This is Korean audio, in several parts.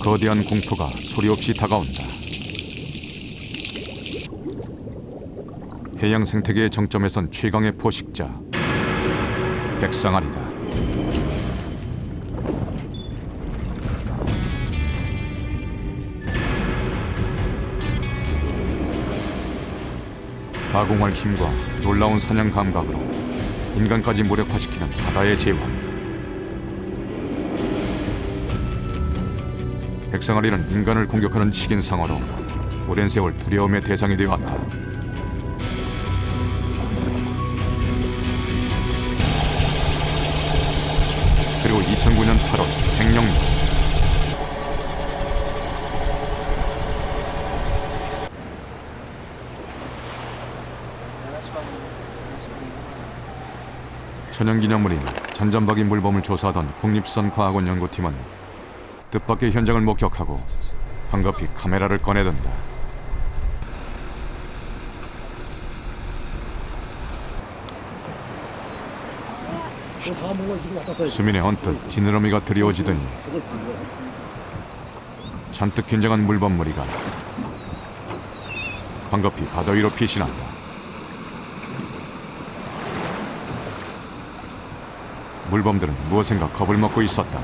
거대한 공포가 소리 없이 다가온다. 해양 생태계의 정점에 선 최강의 포식자, 백상아리다. 가공할 힘과 놀라운 사냥 감각으로 인간까지 무력화시키는 바다의 제왕. 백상아리는 인간을 공격하는 식인상어로 오랜 세월 두려움의 대상이 되어 왔다. 그리고 2009년 8월 백령도. 천연기념물인 잔잔박이 물범을 조사하던 국립수산과학원 연구팀은 뜻밖의 현장을 목격하고 황급히 카메라를 꺼내든다. 수면에 언뜻 지느러미가 드리워지더니 잔뜩 긴장한 물범 무리가 황급히 바다 위로 피신한다. 물범들은 무엇인가 겁을 먹고 있었다.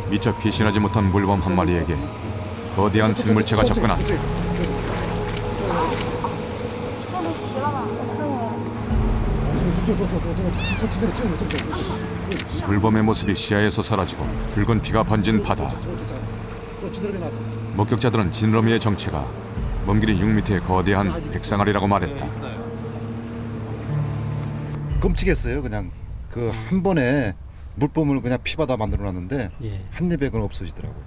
미처 피신하지 못한 물범 한 마리에게 거대한 생물체가 접근한다. 물범의 모습이 시야에서 사라지고 붉은 피가 번진 바다. 목격자들은 지느러미의 정체가 먼 길이 6m의 거대한 백상아리라고 말했다. 끔찍했어요. 그냥 그 한 번에 물범을 그냥 피바다 만들어놨는데 예. 한 입에 그건 없어지더라고요.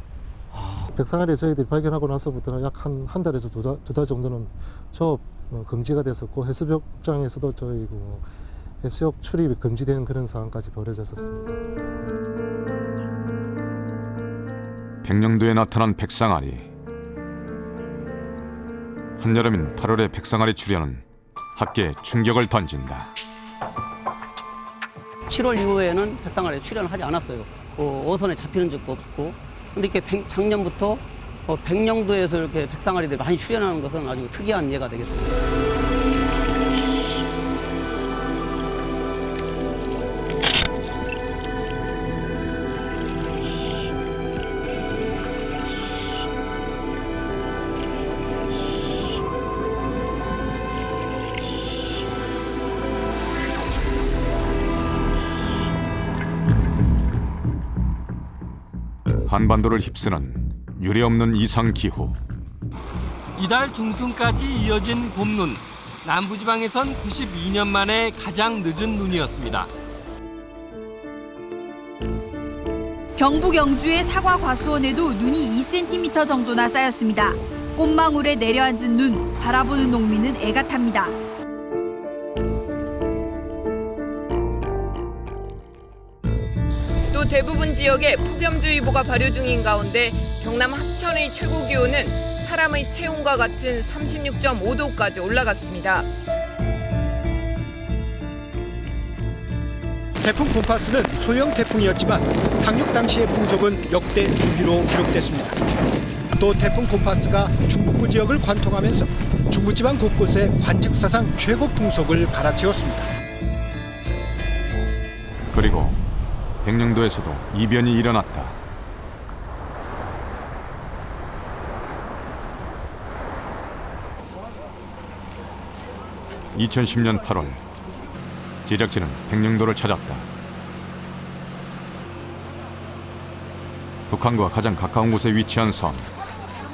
백상아리 저희들이 발견하고 나서부터는 약 한 달에서 두 달 정도는 조업 금지가 됐었고, 해수욕장에서도 저희 해수욕 출입이 금지되는 그런 상황까지 벌어졌었습니다. 백령도에 나타난 백상아리. 한여름인 8월의 백상아리 출현은 학계에 충격을 던진다. 7월 이후에는 백상아리에 출연을 하지 않았어요. 어선에 잡히는 적도 없었고, 근데 이렇게 작년부터 백령도에서 이렇게 백상아리들이 많이 출연하는 것은 아주 특이한 예가 되겠습니다. 한반도를 휩쓰는 유례없는 이상기후. 이달 중순까지 이어진 봄눈. 남부지방에선 92년 만에 가장 늦은 눈이었습니다. 경북 영주의 사과 과수원에도 눈이 2cm 정도나 쌓였습니다. 꽃망울에 내려앉은 눈, 바라보는 농민은 애가 탑니다. 또 대부분 지역에 폭염주의보가 발효 중인 가운데 경남 합천의 최고 기온은 사람의 체온과 같은 36.5도까지 올라갔습니다. 태풍 콤파스는 소형 태풍이었지만 상륙 당시의 풍속은 역대 6위로 기록됐습니다. 또 태풍 콤파스가 중북부 지역을 관통하면서 중부지방 곳곳에 관측사상 최고 풍속을 갈아치웠습니다. 그리고 백령도에서도 이변이 일어났다. (2010년 8월) 제작진은 백령도를 찾았다. 북한과 가장 가까운 곳에 위치한 섬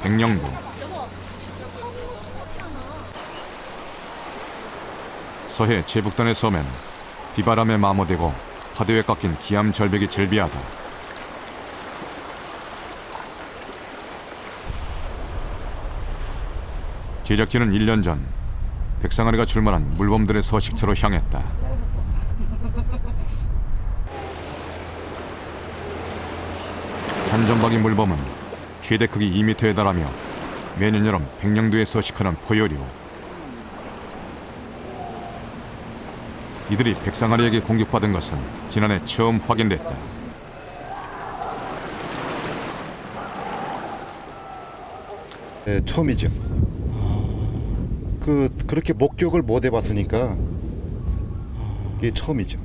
백령도. 서해 제북단의 섬엔 비바람에 마모되고 파도에 깎인 기암 절벽이 즐비하다. 제작진은 1년 전 백상아리가 출몰한 물범들의 서식처로 향했다. 잔잔박이 물범은 최대 크기 2m에 달하며 매년 여름 백령도에 서식하는 포유류. 이들이 백상아리에게 공격받은 것은 지난해 처음 확인됐다. 네, 처음이죠. 그렇게 목격을 못 해봤으니까 이게 처음이죠.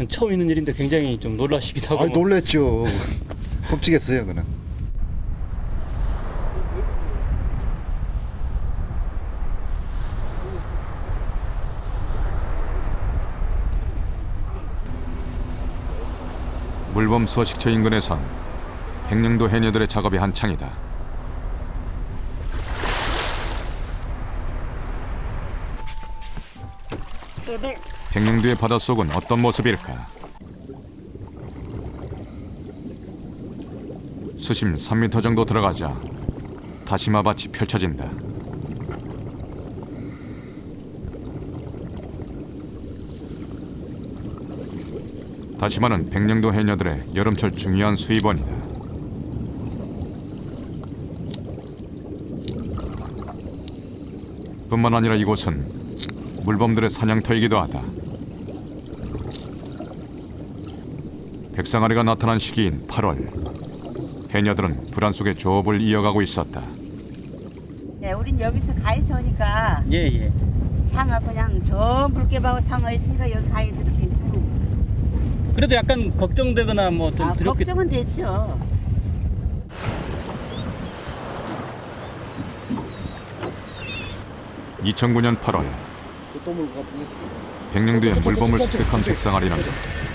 처음 있는 일인데 굉장히 좀 놀라시기도 하고. 아, 놀랬죠. 끔찍했어요, 그는. 물범 서식처 인근에선 백령도 해녀들의 작업이 한창이다. 백령도의 바닷속은 어떤 모습일까? 수심 3m 정도 들어가자 다시마밭이 펼쳐진다. 다시마는 백령도 해녀들의 여름철 중요한 수입원이다. 뿐만 아니라 이곳은 물범들의 사냥터이기도 하다. 백상아리가 나타난 시기인 8월, 해녀들은 불안 속에 조업을 이어가고 있었다. 네, 우린 여기서 가에서 오니까 예. 상어 그냥 저 물개하고 상어 있으니까 여기 가에서 괜찮아요. 그래도 약간 걱정되거나 뭐 좀 두렵게. 걱정은 됐죠. (2009년 8월) 백령도의 물범을 습격한 백상아리는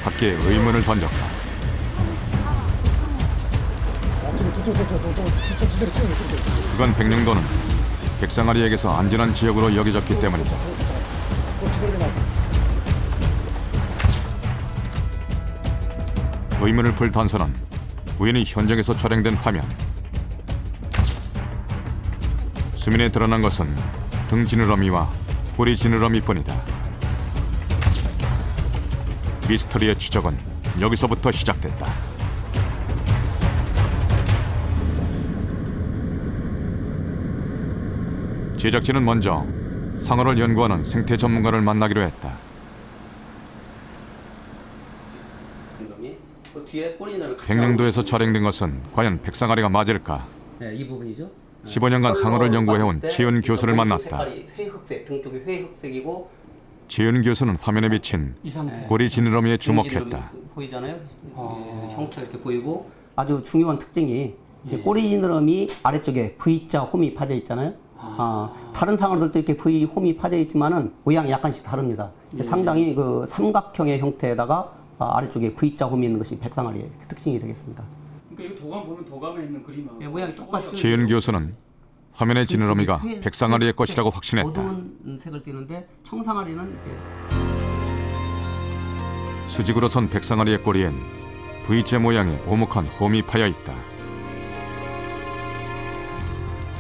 밖에 의문을 던졌다. 그간 백령도는 백상아리에게서 안전한 지역으로 여겨졌기 때문이다. 의문을 풀 단서는 우연히 현장에서 촬영된 화면. 수면에 드러난 것은 등 지느러미와 꼬리 지느러미뿐이다. 미스터리의 추적은 여기서부터 시작됐다. 제작진은 먼저 상어를 연구하는 생태 전문가를 만나기로 했다. 백령도에서 촬영된 것은 과연 백상아리가 맞을까? 네, 이 부분이죠. 15년간 상어를 연구해온 최윤 교수를 만났다. 회흑색, 등 쪽이 회흑색이고 최윤 교수는 화면에 비친 꼬리 지느러미에 주목했다. 보이잖아요. 형처 이렇게 보이고 아주 중요한 특징이 꼬리 지느러미 아래쪽에 V자 홈이 파져 있잖아요. 다른 상어들도 이렇게 V 홈이 파져 있지만은 모양이 약간씩 다릅니다. 상당히 그 삼각형의 형태에다가 아래쪽에 V자 홈이 있는 것이 백상아리의 특징이 되겠습니다. 그러니까 이거 도감 보면 도감에 있는 그림하고 모양이 똑같죠. 최윤 교수는 화면의 지느러미가 백상아리의 것이라고 확신했다. 어두운 색을 띠는데 청상아리는 이렇게 수직으로 선 백상아리의 꼬리엔 V자 모양의 오목한 홈이 파여 있다.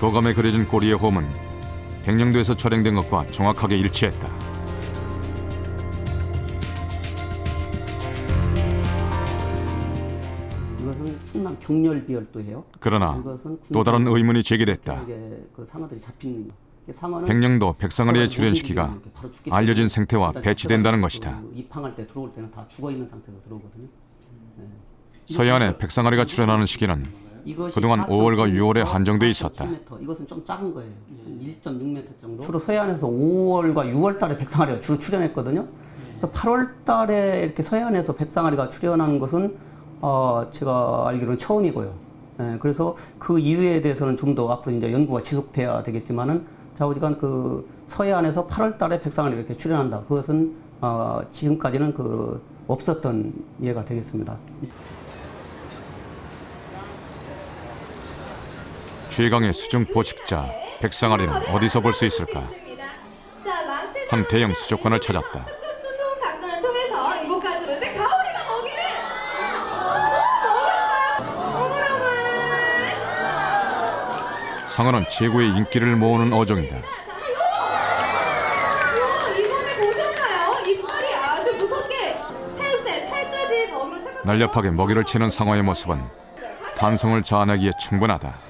도감에 그려진 꼬리의 홈은 백령도에서 촬영된 것과 정확하게 일치했다. 이것은 충남 경렬비열도예요. 그러나 또 다른 의문이 제기됐다. 그 상어들이 잡힌 상어는 백령도 백상아리의 출현 시기가 알려진 생태와 배치된다는 것이다. 입항할 때 들어올 때는 다 죽어 있는 상태로 들어오거든요. 서해안에 백상아리가 출현하는 시기는 그동안 5월과 6월에 한정돼 있었다. 이것은 좀 작은 거예요. 1.6m 정도. 주로 서해안에서 5월과 6월 달에 백상아리가 주로 출현했거든요. 그래서 8월 달에 이렇게 서해안에서 백상아리가 출현하는 것은 제가 알기로는 처음이고요. 그래서 그 이유에 대해서는 좀 더 앞으로 이제 연구가 지속돼야 되겠지만은 좌우지간 그 서해안에서 8월 달에 백상아리가 이렇게 출현한다. 그것은 지금까지는 그 없었던 예가 되겠습니다. 최강의 수중 포식자 백상아리는 어디서 볼 수 있을까? 한 대형 수족관을 찾았다. 수송 작전을 통해서 이곳까지 오는데 가오리가 먹이를 먹었어요. 어머나. 상어는 최고의 인기를 모으는 어종이다. 이번에 보셨나요? 이 팔이 아주 무섭게 새우새 팔까지 먹이로 착각. 날렵하게 먹이를 치는 상어의 모습은 탄성을 자아내기에 충분하다.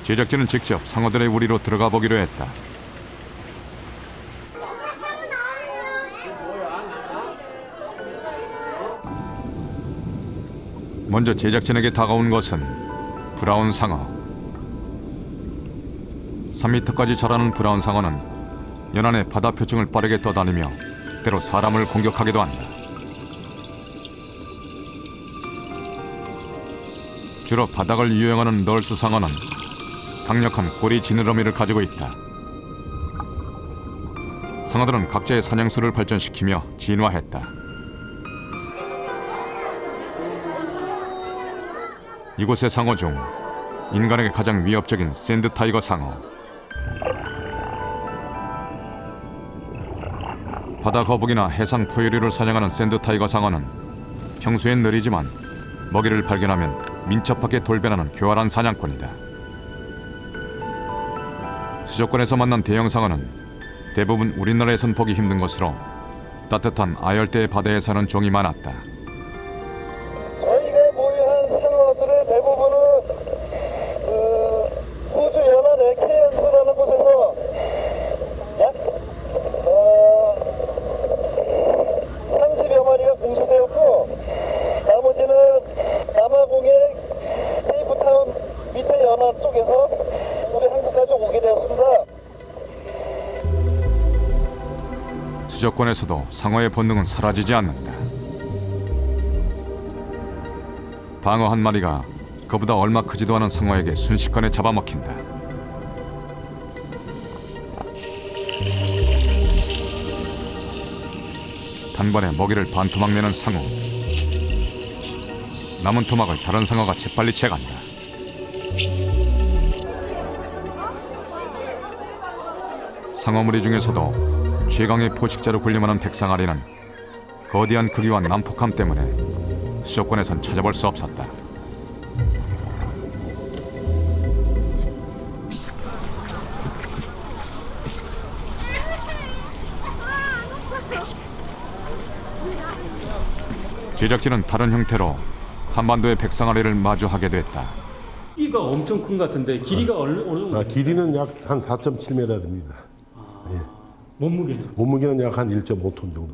제작진은 직접 상어들의 우리로 들어가 보기로 했다. 먼저 제작진에게 다가온 것은 브라운 상어. 3m까지 자라는 브라운 상어는 연안의 바다 표층을 빠르게 떠다니며 때로 사람을 공격하기도 한다. 주로 바닥을 유영하는 널스 상어는 강력한 꼬리 지느러미를 가지고 있다. 상어들은 각자의 사냥수를 발전시키며 진화했다. 이곳의 상어 중 인간에게 가장 위협적인 샌드 타이거 상어. 바다 거북이나 해상 포유류를 사냥하는 샌드 타이거 상어는 평소엔 느리지만 먹이를 발견하면 민첩하게 돌변하는 교활한 사냥꾼이다. 수족관에서 만난 대형 상어는 대부분 우리나라에선 보기 힘든 것으로 따뜻한 아열대 바다에 사는 종이 많았다. 저희가 보유한 상어들의 대부분은 호주 연안의 케언스라는 곳에서 약 30여 마리가 공수되었고, 나머지는 남아공의 케이프타운 밑에 연안 쪽에서 우리 한국까지 오게 되었습니다. 수족관에서도 상어의 본능은 사라지지 않는다. 방어 한 마리가 그보다 얼마 크지도 않은 상어에게 순식간에 잡아먹힌다. 단번에 먹이를 반토막 내는 상어. 남은 토막을 다른 상어가 재빨리 채간다. 상어무리 중에서도 최강의 포식자로 군림하는 백상아리는 거대한 크기와 난폭함 때문에 수족관에선 찾아볼 수 없었다. 제작진은 다른 형태로 한반도의 백상아리를 마주하게 됐다. 크기가 엄청 큰 것 같은데 길이가 어느 정도? 길이는 약 한 4.7m 됩니다. 예. 몸무게는? 몸무게는 약 한 1.5톤 정도.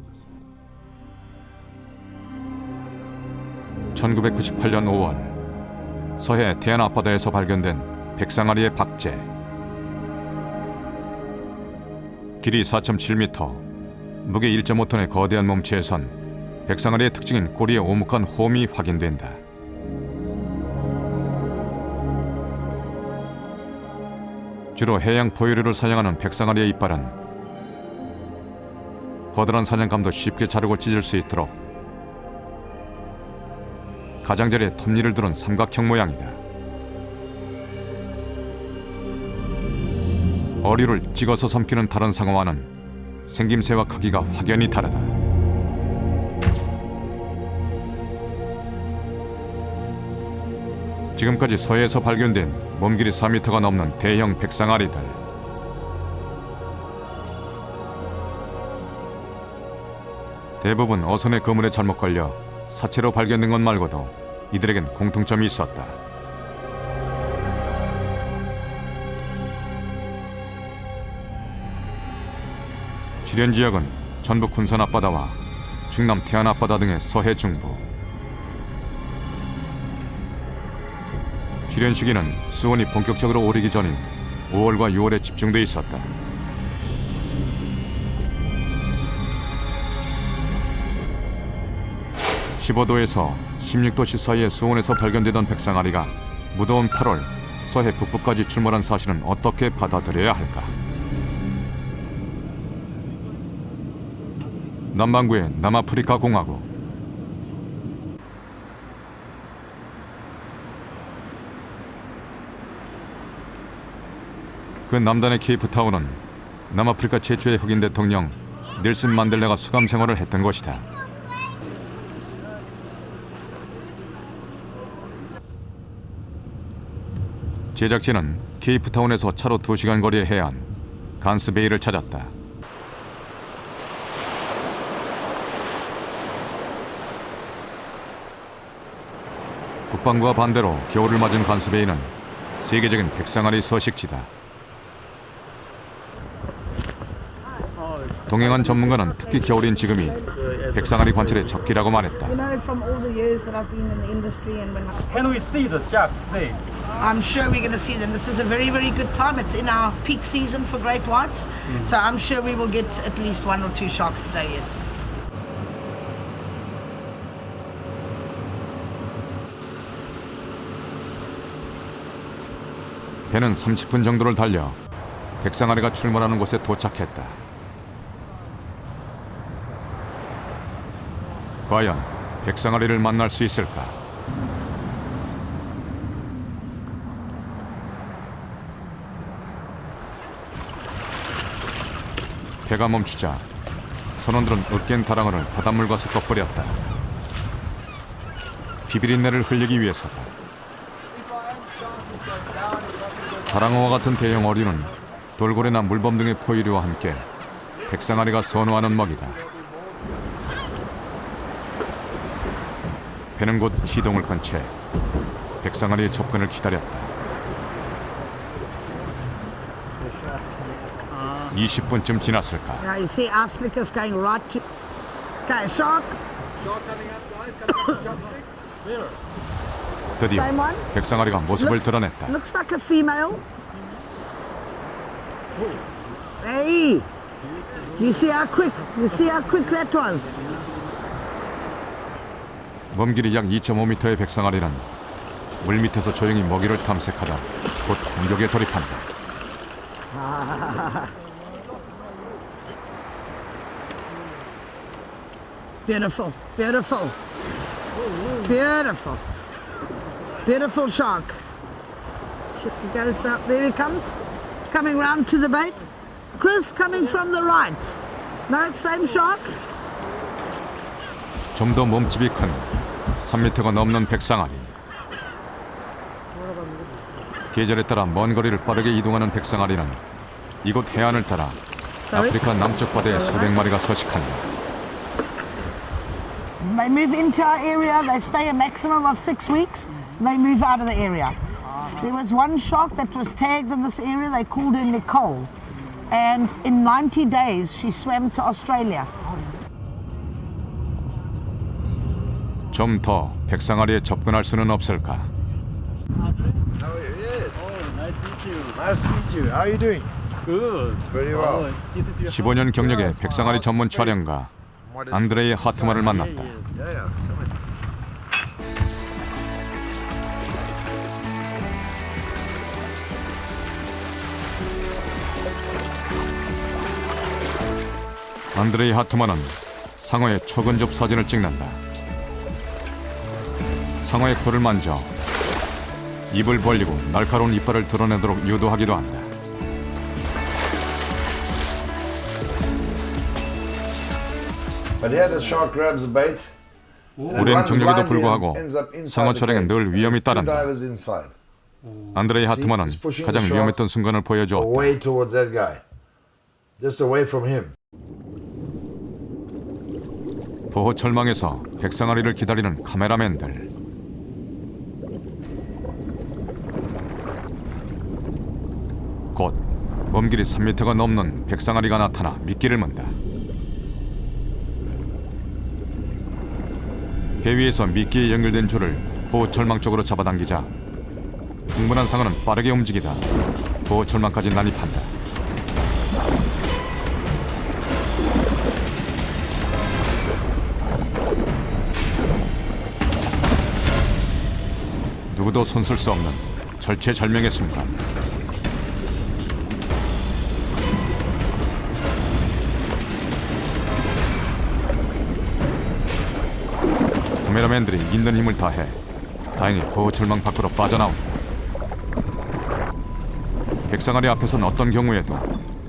1998년 5월 서해 태안 앞바다에서 발견된 백상아리의 박제. 길이 4.7m, 무게 1.5톤의 거대한 몸체에선 백상아리의 특징인 꼬리의 오목한 홈이 확인된다. 주로 해양 포유류를 사냥하는 백상아리의 이빨은 거대한 사냥감도 쉽게 자르고 찢을 수 있도록 가장자리에 톱니를 두른 삼각형 모양이다. 어류를 찍어서 삼키는 다른 상어와는 생김새와 크기가 확연히 다르다. 지금까지 서해에서 발견된 몸 길이 4m가 넘는 대형 백상아리들. 대부분 어선의 그물에 잘못 걸려 사체로 발견된 것 말고도 이들에겐 공통점이 있었다. 출현 지역은 전북 군산 앞바다와 충남 태안 앞바다 등의 서해 중부. 출현 시기는 수온이 본격적으로 오르기 전인 5월과 6월에 집중돼 있었다. (15도에서 16도씨) 사이의 수온에서 발견되던 백상아리가 무더운 8월 서해 북부까지 출몰한 사실은 어떻게 받아들여야 할까? 남반구의 남아프리카 공화국. 그 남단의 케이프타운은 남아프리카 최초의 흑인 대통령 넬슨 만델라가 수감 생활을 했던 곳이다. 제작진은 케이프타운에서 차로 2시간 거리의 해안 간스베이를 찾았다. 북반구와 반대로 겨울을 맞은 간스베이는 세계적인 백상아리 서식지다. 동행한 전문가는 특히 겨울인 지금이 백상아리 관찰의 적기라고 말했다. Can we see the sharks today? I'm sure we're going to see them. This is a very, very good time. It's in our peak season for great whites. So I'm sure we will get at least 1 or 2 sharks today, yes. 배는 30분 정도를 달려 백상아리가 출몰하는 곳에 도착했다. 과연 백상아리를 만날 수 있을까? 배가 멈추자 선원들은 으깬 다랑어를 바닷물과 섞어 뿌렸다. 비비린내를 흘리기 위해서다. 다랑어와 같은 대형 어류는 돌고래나 물범 등의 포유류와 함께 백상아리가 선호하는 먹이다. 배는 곧 시동을 건 채 백상아리의 접근을 기다렸다. 20분쯤 지났을까? Now you see our slickers going right to... Okay, shark. 드디어 Same one? 백상아리가 모습을 드러냈다. Looks like a female. Hey! You see how quick? You see how quick that was? 몸길이 약 2.5m의 백상아리는 물 밑에서 조용히 먹이를 탐색하다 곧 공격에 돌입한다. Beautiful, beautiful, beautiful, beautiful shark. He goes down. There he comes. It's coming round to the bait. Chris coming from the right. No, it's same shark. 좀 더 몸집이 큰 3m가 넘는 백상아리. 계절에 따라 먼 거리를 빠르게 이동하는 백상아리는 이곳 해안을 따라 아프리카 남쪽 바다에 수백 마리가 서식한다. They move into our area. They stay a maximum of 6 weeks. They move out of the area. There was one shark that was tagged in this area. They called her Nicole, and in 90 days she swam to Australia. 좀 더 백상아리에 접근할 수는 없을까? Nice to meet you. How are you doing? Good. Very well. 15년 경력의 백상아리 전문 촬영가 안드레이 하트만을 만났다. Yeah, yeah. Come in. 안드레이 하트만은 상어의 초근접 사진을 찍는다. 상어의 코를 만져 입을 벌리고 날카로운 이빨을 드러내도록 유도하기도 한다. But here the shark grabs the bait. 오랜 경력에도 불구하고 상어 촬영엔 늘 위험이 따른다. 안드레이 하트만은 가장 위험했던 순간을 보여주었다. Away towards that guy. Just away from him. 보호 철망에서 백상아리를 기다리는 카메라맨들. 곧 몸길이 3m가 넘는 백상아리가 나타나 미끼를 문다. 배 위에서 미끼에 연결된 줄을 보호 철망 쪽으로 잡아당기자 흥분한 상어는 빠르게 움직이다 보호 철망까지 난입한다. 누구도 손쓸 수 없는 절체절명의 순간. 카메라맨들이 있는 힘을 다해 다행히 보호 철망 밖으로 빠져나온다. 백상아리 앞에선 어떤 경우에도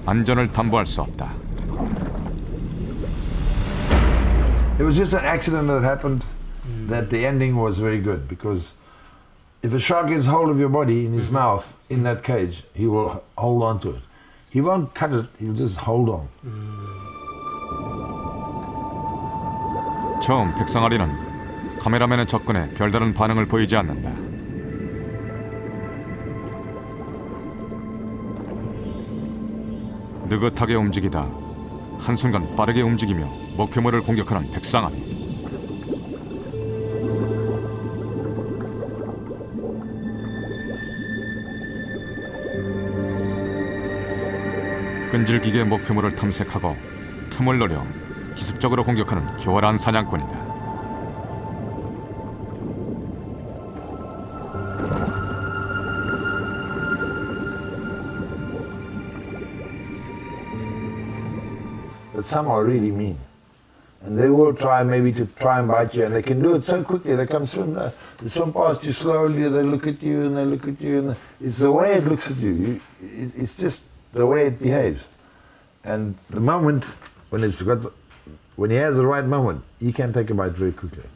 안전을 담보할 수 없다. It was just an accident that happened. That the ending was very good because if a shark gets hold of your body in his mouth in that cage, he will hold on to it. He won't cut it. He'll just hold on. 처음 백상아리는 카메라맨의 접근에 별다른 반응을 보이지 않는다. 느긋하게 움직이다 한순간 빠르게 움직이며 목표물을 공격하는 백상아리. 끈질기게 목표물을 탐색하고 틈을 노려 기습적으로 공격하는 교활한 사냥꾼이다. But some are really mean. And they will try maybe to try and bite you, and they can do it so quickly. They come swim past you slowly, they look at you and they look at you, and it's the way it looks at you. It's just the way it behaves. And the moment when he has the right moment, he can take a bite very quickly.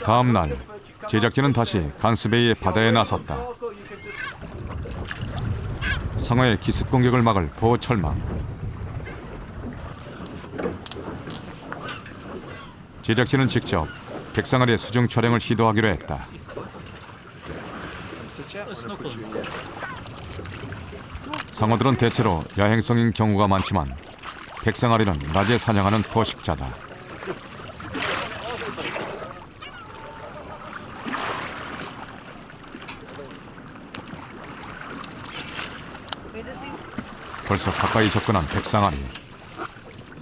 다음 날 제작진은 다시 간스베이의 바다에 나섰다. 상어의 기습 공격을 막을 보호 철망. 제작진은 직접 백상아리의 수중 촬영을 시도하기로 했다. 상어들은 대체로 야행성인 경우가 많지만 백상아리는 낮에 사냥하는 포식자다. 벌써 가까이 접근한 백상아리.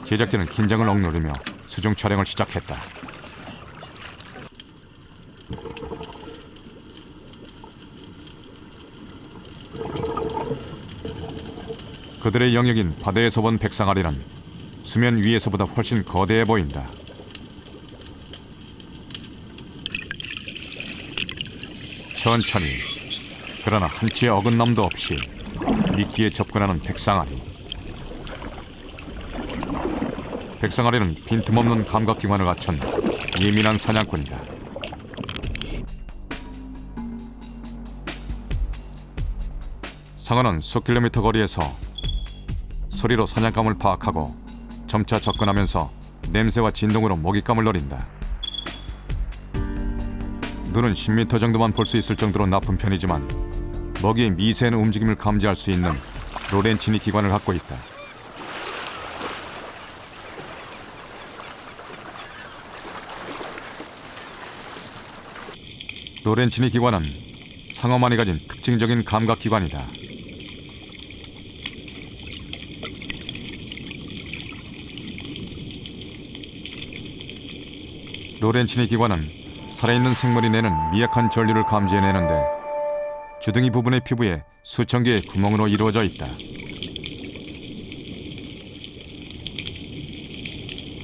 제작진은 긴장을 억누르며 수중 촬영을 시작했다. 그들의 영역인 바다에서 본 백상아리는 수면 위에서보다 훨씬 거대해 보인다. 천천히, 그러나 한치의 어긋남도 없이 미끼에 접근하는 백상아리. 백상아리는 빈틈없는 감각기관을 갖춘 예민한 사냥꾼이다. 상어는 수 킬로미터 거리에서 소리로 사냥감을 파악하고 점차 접근하면서 냄새와 진동으로 먹잇감을 노린다. 눈은 10m 정도만 볼 수 있을 정도로 나쁜 편이지만 먹이의 미세한 움직임을 감지할 수 있는 로렌치니 기관을 갖고 있다. 로렌치니 기관은 상어만이 가진 특징적인 감각 기관이다. 로렌치니 기관은 살아있는 생물이 내는 미약한 전류를 감지해내는데 주둥이 부분의 피부에 수천 개의 구멍으로 이루어져 있다.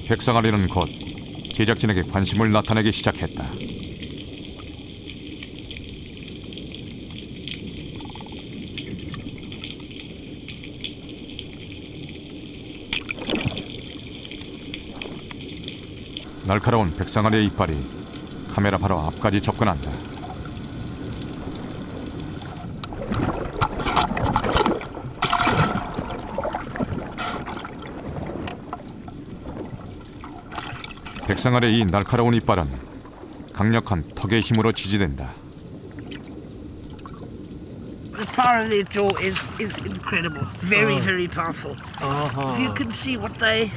백상아리는 곧 제작진에게 관심을 나타내기 시작했다. 날카로운 백상아리의 이빨이 카메라 바로 앞까지 접근한다. 백상아리의 이 날카로운 이빨은 강력한 턱의 힘으로 지지된다. The power of their jaw is incredible. Very, very powerful. If you can see what they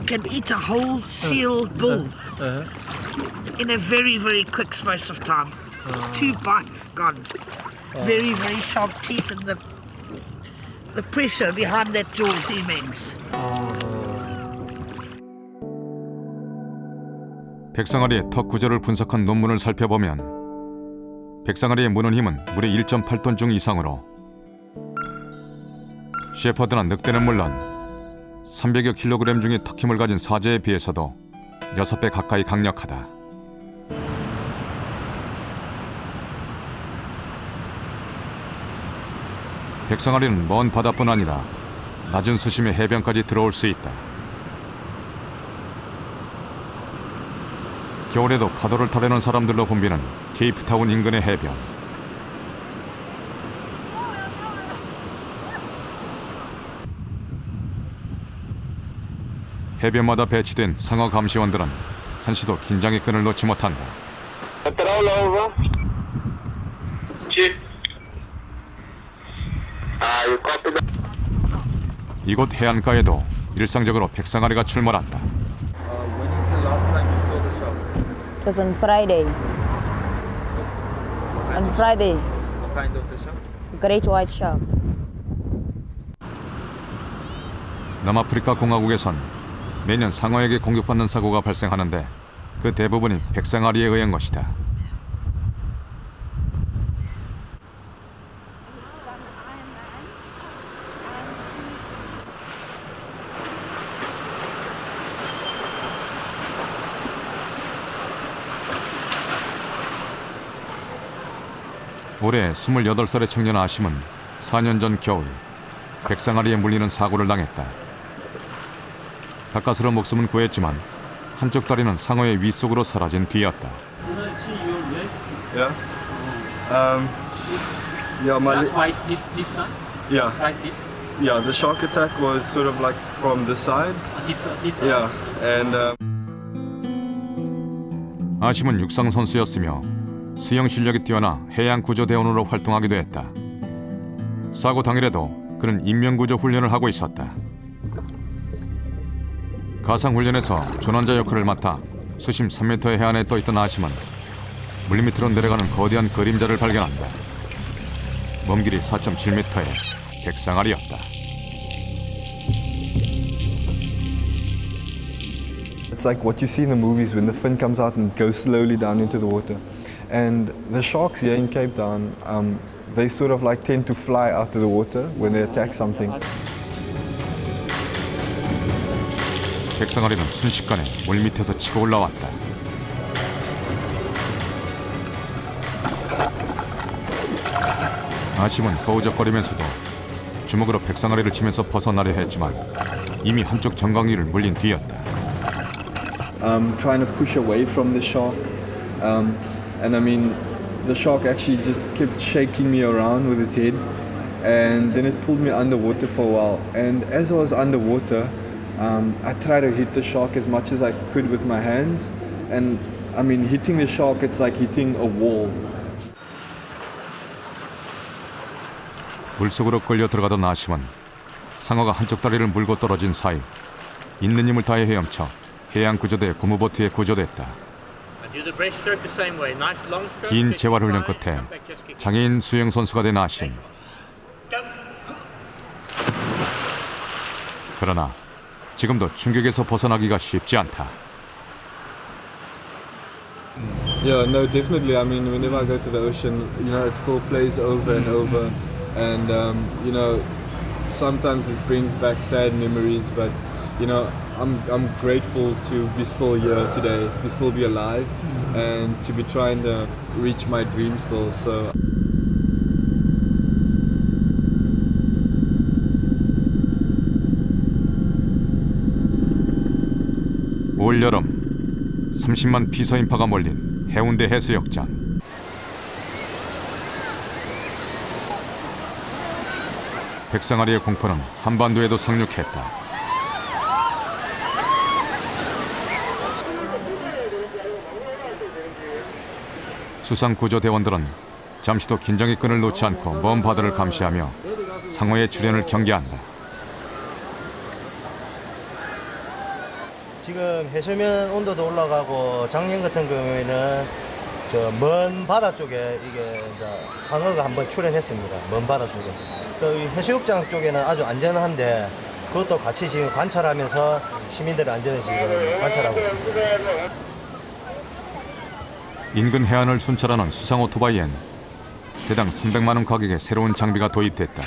can eat a whole seal bull in a very, very quick space of time. 2 bites gone. Very, very sharp teeth, and the pressure behind that jaw is immense. 백상아리의 턱 구조를 분석한 논문을 살펴보면 백상아리의 무는 힘은 무려 1.8톤 중 이상으로 셰퍼드나 늑대는 물론 300여 킬로그램 중의 턱힘을 가진 사제에 비해서도 6배 가까이 강력하다. 백상아리는 먼 바다뿐 아니라 낮은 수심의 해변까지 들어올 수 있다. 겨울에도 파도를 타려는 사람들로 붐비는 케이프타운 인근의 해변. 해변마다 배치된 상어 감시원들은 한시도 긴장의 끈을 놓지 못한다. 이곳 해안가에도 일상적으로 백상아리가 출몰한다. It was on Friday. On Friday. What kind of the shark? Great white shark. 남아프리카 공화국에선 매년 상어에게 공격받는 사고가 발생하는데 그 대부분이 백상아리에 의한 것이다. 올해 28살의 청년 아심은 4년 전 겨울 백상아리에 물리는 사고를 당했다. 가까스로 목숨은 구했지만 한쪽 다리는 상어의 윗속으로 사라진 뒤였다. Yeah. Yeah, my That's why this side? yeah. Right this? Yeah, the shark attack was sort of like from the side. This side? Yeah, and 아심은 육상 선수였으며 수영 실력이 뛰어나 해양 구조대원으로 활동하기도 했다. 사고 당일에도 그는 인명구조 훈련을 하고 있었다. 가상훈련에서 조난자 역할을 맡아 수심 3m의 해안에 떠있던 아심은 물밑으로 내려가는 거대한 그림자를 발견한다. 먼 길이 4.7m의 백상아리였다. it's like what you see in the movies when the fin comes out and goes slowly down into the water. And the sharks here in Cape Town, they sort of like tend to fly out of the water when they attack something. 백상아리는 순식간에 물밑에서 치고 올라왔다. 아심은 허우적거리면서도 주먹으로 백상아리를 치면서 벗어나려 했지만 이미 한쪽 정강이를 물린 뒤였다. Trying to push away from the shark. And I mean, the shark actually just kept shaking me around with its head. And then it pulled me underwater for a while. And as I was underwater, I tried to hit the shark as much as I could with my hands. And I mean, hitting the shark, it's like hitting a wall. 물속으로 끌려 들어가던 아심은 상어가 한쪽 다리를 물고 떨어진 사이 있는 힘을 다해 헤엄쳐 해양구조대 고무보트에 구조됐다. 긴 재활훈련 끝에 장애인 수영 선수가 된 아심. 그러나 지금도 충격에서 벗어나기가 쉽지 않다. Yeah, no, definitely. I mean, whenever I go to the ocean, you know, it still plays over and over. And, you know, sometimes it brings back sad memories, but, you know, I'm grateful to be still here today, to still be alive, and to be trying to reach my dream still. So. 올 여름 30만 피서 인파가 몰린 해운대 해수욕장. 백상아리의 공포는 한반도에도 상륙했다. 수상구조대원들은 잠시도 긴장의 끈을 놓지 않고 먼 바다를 감시하며 상어의 출현을 경계한다. 지금 해수면 온도도 올라가고 작년 같은 경우에는 저 먼 바다 쪽에 이게 이제 상어가 한번 출현했습니다. 먼 바다 쪽에. 이 해수욕장 쪽에는 아주 안전한데 그것도 같이 지금 관찰하면서 시민들의 안전을 지금 관찰하고 있습니다. 인근 해안을 순찰하는 수상 오토바이엔 대당 300만 원 가격의 새로운 장비가 도입됐다.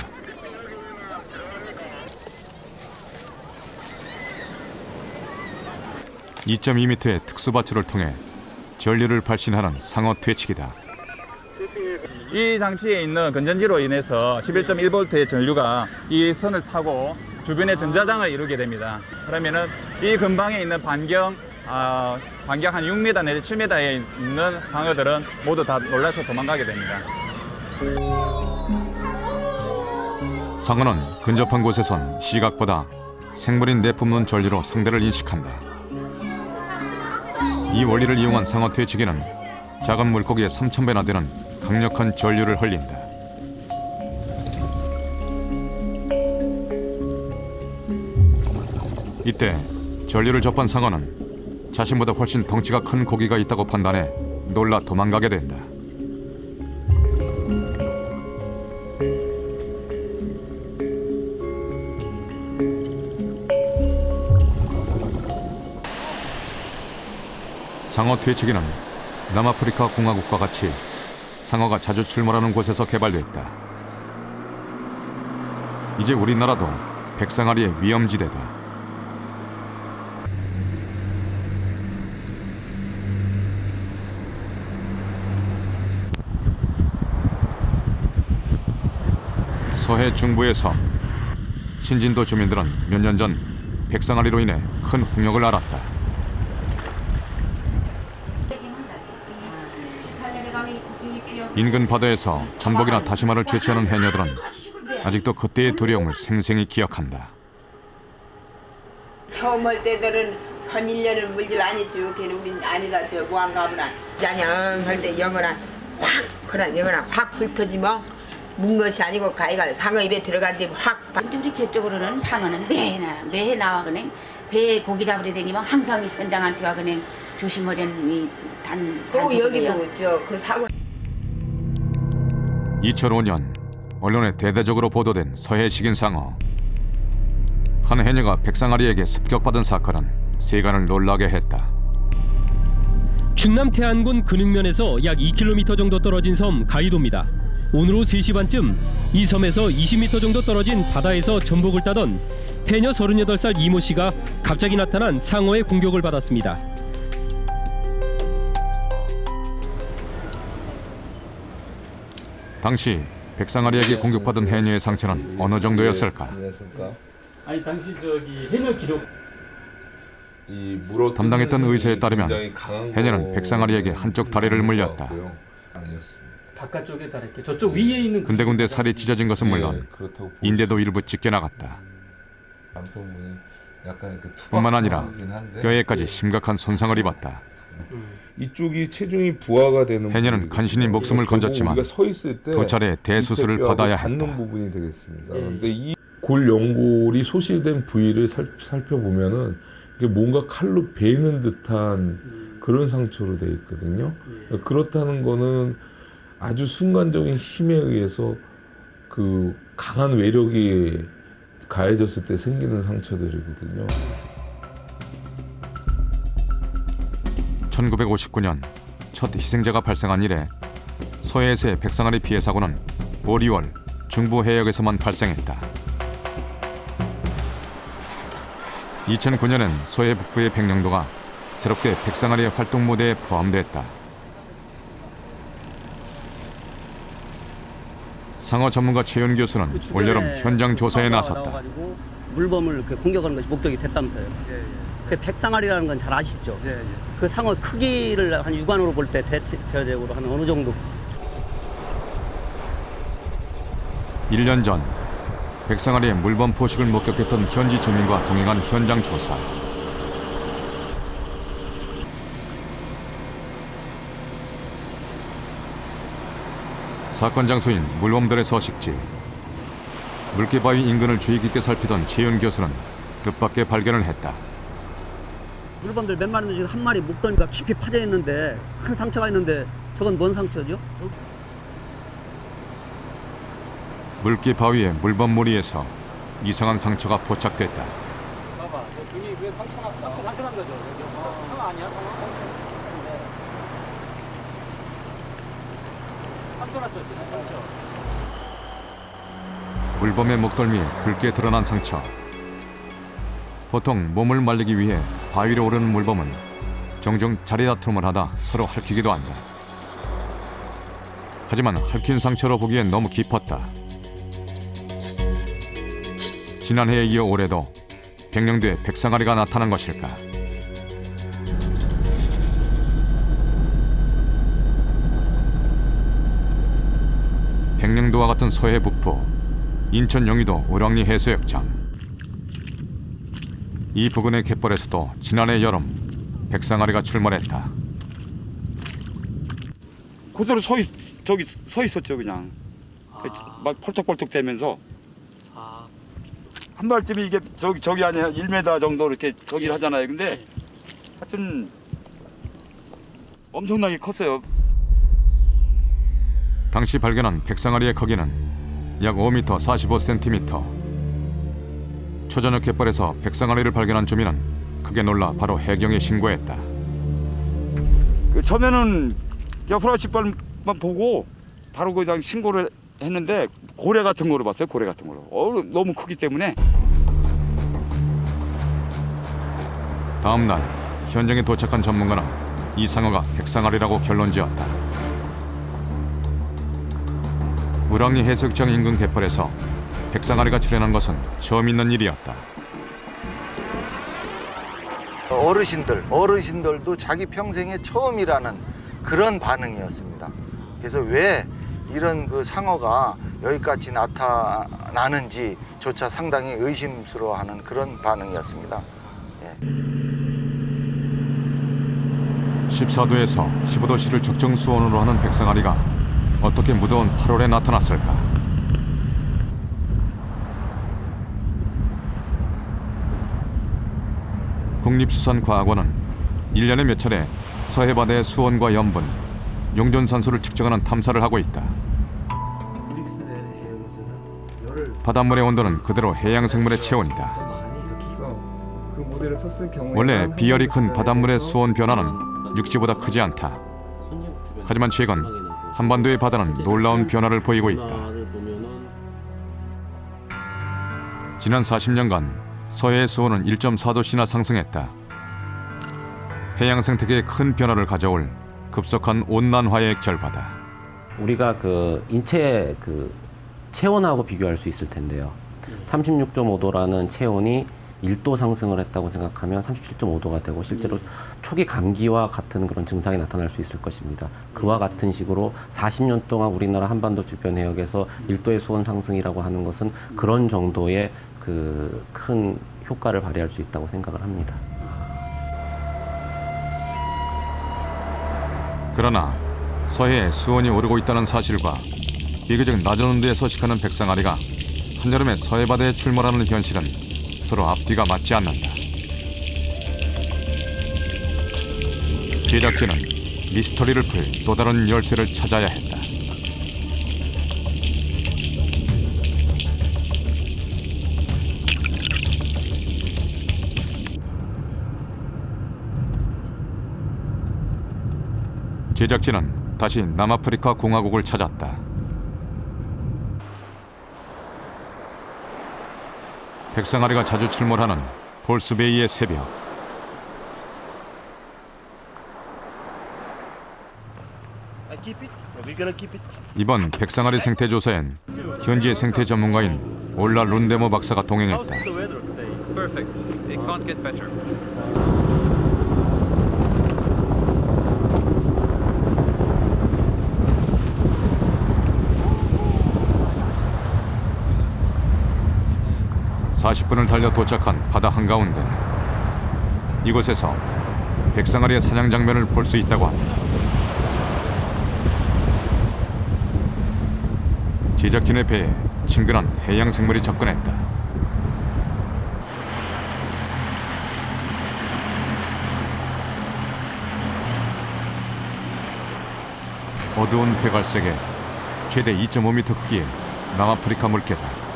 (2.2m의) 특수바출을 통해 전류를 발신하는 상어 퇴치기다. 이 장치에 있는 건전지로 인해서 11.1V의 전류가 이 선을 타고 주변의 전자장을 이루게 됩니다. 그러면은 이 근방에 있는 반경 한 6m 내지 7m에 있는 상어들은 모두 다 놀라서 도망가게 됩니다. 상어는 근접한 곳에선 시각보다 생물인 내뿜는 전류로 상대를 인식한다. 이 원리를 이용한 상어 퇴치기는 작은 물고기의 3,000배나 되는 강력한 전류를 흘린다. 이때 전류를 접한 상어는 자신보다 훨씬 덩치가 큰 고기가 있다고 판단해 놀라 도망가게 된다. 상어 퇴치기는 남아프리카 공화국과 같이 상어가 자주 출몰하는 곳에서 개발됐다. 이제 우리나라도 백상아리의 위험지대다. 서해 중부에서 신진도 주민들은 몇 년 전 백상아리로 인해 큰 홍역을 앓았다. 인근 바다에서 전복이나 다시마를 채취하는 해녀들은 아직도 그때의 두려움을 생생히 기억한다. 처음 올 때들은 한 1년을 물질 안 했죠. 걔는 우린 아니다. 저 무한가보나 짜냥 할 때 영어나 확 그런 영어나 확 훑어지 뭐 문 것이 아니고 가위가 상어 입에 들어간데 확. 우리 저쪽으로는 상어는 매해 나와 그냥 배에 고기 잡으러 다니면 항상 이 선장한테 와 그냥 조심하려는 또 여기도 저 그 사고. 2005년 언론에 대대적으로 보도된 서해 식인상어. 한 해녀가 백상아리에게 습격받은 사건은 세간을 놀라게 했다. 충남 태안군 근흥면에서 약 2km 정도 떨어진 섬 가이도입니다. 오늘 오후 3시 반쯤 이 섬에서 20m 정도 떨어진 바다에서 전복을 따던 해녀 38살 이모 씨가 갑자기 나타난 상어의 공격을 받았습니다. 당시 백상아리에게 공격받은 해녀의 상처는 어느 정도였을까? 아니 당시 저기 해녀 기록 담당했던 의사에 따르면 해녀는 백상아리에게 한쪽 다리를 물렸다. 바깥쪽에 다랬게 저쪽 위에 있는 군데군데 살이 찢어진 것은 물론 인대도 일부 찢겨나갔다. 뿐만 아니라 뼈에까지 심각한 손상을 입었다. 이쪽이 체중이 부하가 되는 해녀는 간신히 목숨을 건졌지만 두 차례 대수술을 받아야 했다. 닿는 부분이 되겠습니다. 그런데 이 골 연골이 소실된 부위를 살펴보면은 이게 뭔가 칼로 베는 듯한 그런 상처로 되어 있거든요. 그렇다는 거는 아주 순간적인 힘에 의해서 그 강한 외력이 가해졌을 때 생기는 상처들이거든요. 1959년 첫 희생자가 발생한 이래 서해에서의 백상아리 피해 사고는 5, 6월 중부 해역에서만 발생했다. 2009년엔 서해 북부의 백령도가 새롭게 백상아리의 활동 무대에 포함됐다. 상어 전문가 최윤 교수는 올여름 현장 조사에 나섰다. 물범을 공격하는 것이 목적이 됐다면서요. 그 백상아리라는 건 잘 아시죠? 그 상어 크기를 한 육안으로 볼 때 대체적으로 한 어느 정도? 1년 전 백상아리의 물범 포식을 목격했던 현지 주민과 동행한 현장 조사. 사건 장소인 물범들의 서식지. 물개바위 인근을 주의 깊게 살피던 최윤 교수는 뜻밖의 발견을 했다. 물범들 몇 마리는 지금 한 마리 목덜미가 깊이 파져 있는데 큰 상처가 있는데 저건 뭔 상처죠? 물개 바위의 물범 무리에서 이상한 상처가 포착됐다. 봐봐, 등이 왜 상처난 거죠? 상어 아니야? 상처 났죠? 상처. 물범의 목덜미에 붉게 드러난 상처. 보통 몸을 말리기 위해 바위로 오르는 물범은 종종 자리다툼을 하다 서로 핥히기도 한다. 하지만 핥힌 상처로 보기엔 너무 깊었다. 지난해에 이어 올해도 백령도에 백상아리가 나타난 것일까? 백령도와 같은 서해 북부 인천 영희도 을왕리 해수욕장. 이 부근의 갯벌에서도 지난해 여름 백상아리가 출몰했다. 그대로 서 있었죠 그냥. 막 펄떡펄떡 대면서 한 발쯤이 이게 저기 아니야 1m 정도 이렇게 저기를 하잖아요. 근데 하여튼 엄청나게 컸어요. 당시 발견한 백상아리의 크기는 약 5m 45cm. 초저녁 갯벌에서 백상아리를 발견한 주민은 크게 놀라 바로 해경에 신고했다. 처음에는 그냥 프라이빗발만 보고 바로 그냥 신고를 했는데 고래 같은 거로 봤어요. 고래 같은 거로. 너무 크기 때문에. 다음 날 현장에 도착한 전문가는 이 상어가 백상아리라고 결론지었다. 우랑리 해수욕장 인근 갯벌에서 백상아리가 출현한 것은 처음 있는 일이었다. 어르신들도 자기 평생에 처음이라는 그런 반응이었습니다. 그래서 왜 이런 그 상어가 여기까지 나타나는지조차 상당히 의심스러워하는 그런 반응이었습니다. 14도에서 15도씨를 적정 수온으로 하는 백상아리가 어떻게 무더운 8월에 나타났을까? 국립수산과학원은 1년에 몇 차례 서해바다의 수온과 염분, 용존산소를 측정하는 탐사를 하고 있다. 바닷물의 온도는 그대로 해양생물의 체온이다. 원래 비열이 큰 바닷물의 수온 변화는 육지보다 크지 않다. 하지만 최근 한반도의 바다는 놀라운 변화를 보이고 있다. 지난 40년간 서해의 수온은 1.4도씨나 상승했다. 해양 생태계에 큰 변화를 가져올 급속한 온난화의 결과다. 우리가 그 인체 그 체온하고 비교할 수 있을 텐데요. 36.5도라는 체온이 1도 상승을 했다고 생각하면 37.5도가 되고 실제로 초기 감기와 같은 그런 증상이 나타날 수 있을 것입니다. 그와 같은 식으로 40년 동안 우리나라 한반도 주변 해역에서 1도의 수온 상승이라고 하는 것은 그런 정도의 그 큰 효과를 발휘할 수 있다고 생각을 합니다. 그러나 서해에 수온이 오르고 있다는 사실과 비교적 낮은 온도에 서식하는 백상아리가 한여름에 서해바다에 출몰하는 현실은 서로 앞뒤가 맞지 않는다. 제작진은 미스터리를 풀 또 다른 열쇠를 찾아야 했다. 제작진은 다시 남아프리카 공화국을 찾았다. 백상아리가 자주 출몰하는 볼스베이의 새벽. 이번 백상아리 생태 조사엔 현지의 생태 전문가인 올라 룬데모 박사가 동행했다. 40분을 달려 도착한 바다 한가운데. 이곳에서 백상아리의 사냥 장면을 볼 수 있다고 합니다. 제작진의 배에 친근한 해양 생물이 접근했다. 어두운 회갈색에 최대 2.5m 크기의 남아프리카 물개다.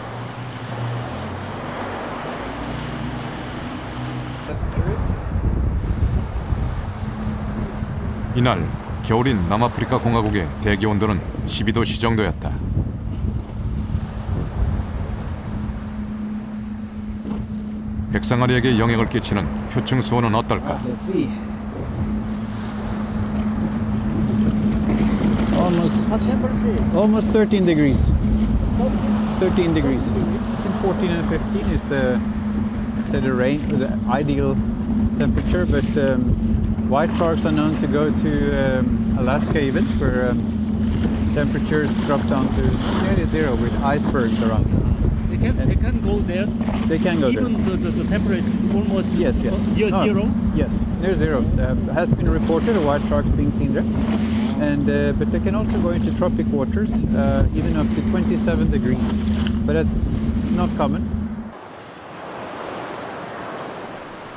이날 겨울인 남아프리카 공화국의 대기 온도는 12도씨 정도였다. 백상아리에게 영향을 끼치는 표층 수온은 어떨까? Almost 13 degrees. 13 degrees. Between 14 and 15 is the ideal temperature, but white sharks are known to go to Alaska even, where temperatures drop down to nearly zero with icebergs around. They can go there. They can go there. Even the temperature almost near zero. Yes, near zero. Has been reported of white sharks being seen there. and but they can also go into tropic waters, even up to 27 degrees. But that's not common.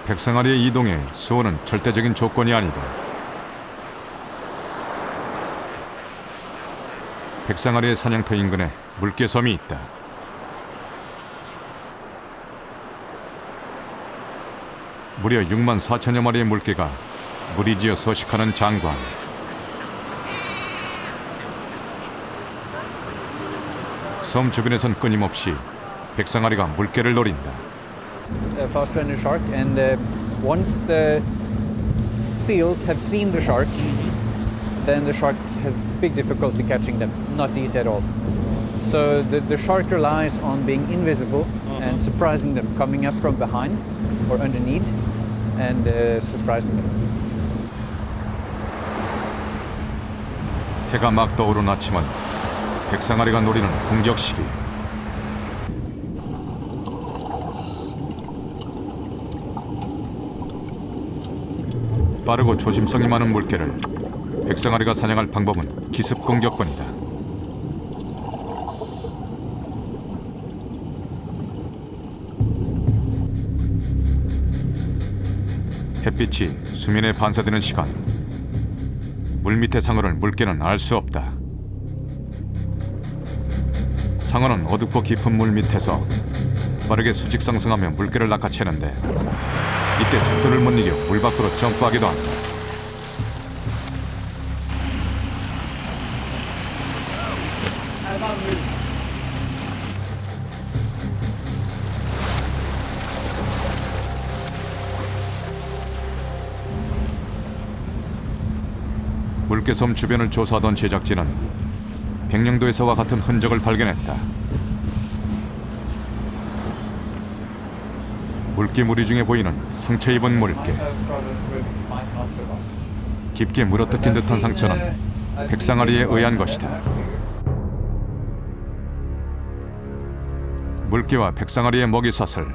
백상아리의 이동에 수온은 절대적인 조건이 아니다. 백상아리의 사냥터 인근에 물개섬이 있다. 무려 6만 4천여 마리의 물개가 무리지어 서식하는 장관. 섬 주변에선 끊임없이 백상아리가 물개를 노린다. Faster than a shark, and once the seals have seen the shark, then the shark has big difficulty catching them. Not easy at all. So the shark relies on being invisible and surprising them, coming up from behind or underneath and surprising them. 해가 막 떠오른 아침은 백상아리가 노리는 공격 시기. 빠르고 조심성이 많은 물개를 백상아리가 사냥할 방법은 기습 공격뿐이다. 햇빛이 수면에 반사되는 시간. 물밑의 상어를 물개는 알 수 없다. 상어는 어둡고 깊은 물 밑에서 빠르게 수직 상승하며 물개를 낚아채는데 이때 속도를 못 이겨 물 밖으로 점프하기도 한다. 물개섬 주변을 조사하던 제작진은 백령도에서와 같은 흔적을 발견했다. 물개 무리 중에 보이는 상처 입은 물개. 깊게 물어뜯긴 듯한 상처는 백상아리에 의한 것이다. 물개와 백상아리의 먹이사슬.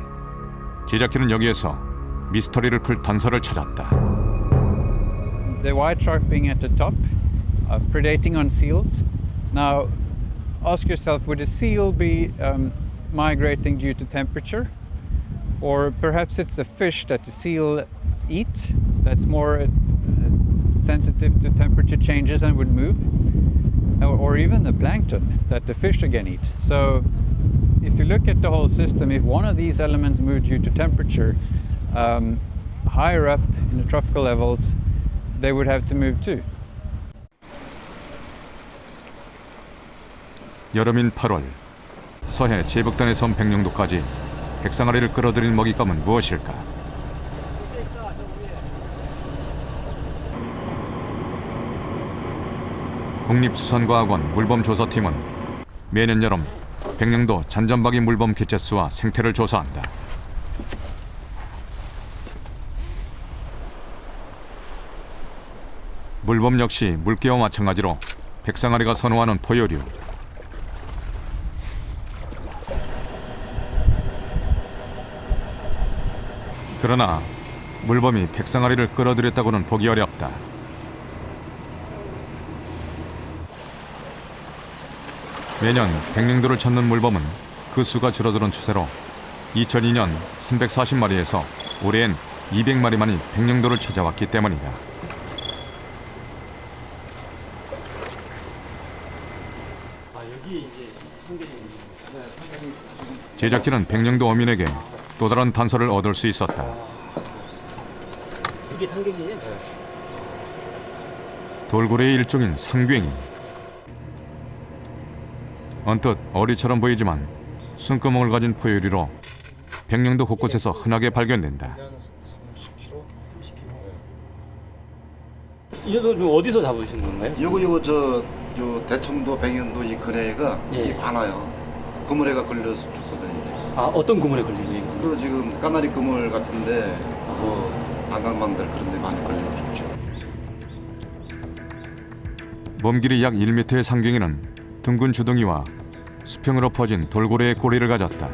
제작진은 여기에서 미스터리를 풀 단서를 찾았다. The white shark being at the top, predating on seals. Now, ask yourself, would a seal be migrating due to temperature? Or perhaps it's a fish that the seal eat that's more sensitive to temperature changes and would move. Or even the plankton that the fish again eat. So if you look at the whole system, if one of these elements move due to temperature, higher up in the tropical levels, they would have to move too. 여름인 8월, 서해 제북단의 섬 백령도까지 백상아리를 끌어들인 먹잇감은 무엇일까? 국립수산과학원 물범조사팀은 매년 여름 백령도 잔점박이 물범 개체수와 생태를 조사한다. 물범 역시 물개와 마찬가지로 백상아리가 선호하는 포유류. 그러나 물범이 백상아리를 끌어들였다고는 보기 어렵다. 매년 백령도를 찾는 물범은 그 수가 줄어드는 추세로 2002년 340마리에서 올해엔 200마리만이 백령도를 찾아왔기 때문이다. 제작진은 백령도 어민에게 또 다른 단서를 얻을 수 있었다. 이게 상갱이에요? 돌고래의 일종인 상괭이. 언뜻 어리처럼 보이지만 숨구멍을 가진 포유류로 백령도 곳곳에서 흔하게 발견된다. 이 녀석은 어디서 잡으신 건가요? 요거 저 대청도 백령도 이 근해가 이 많아요. 그물에가 걸려서 죽거든요. 이제. 아, 어떤 그물에 걸리는 거예요? 그 지금 까나리 그물 같은데 뭐 안강망들 그런 데 많이 걸려 죽죠. 몸길이 약 1m의 상괭이는 둥근 주둥이와 수평으로 퍼진 돌고래의 꼬리를 가졌다.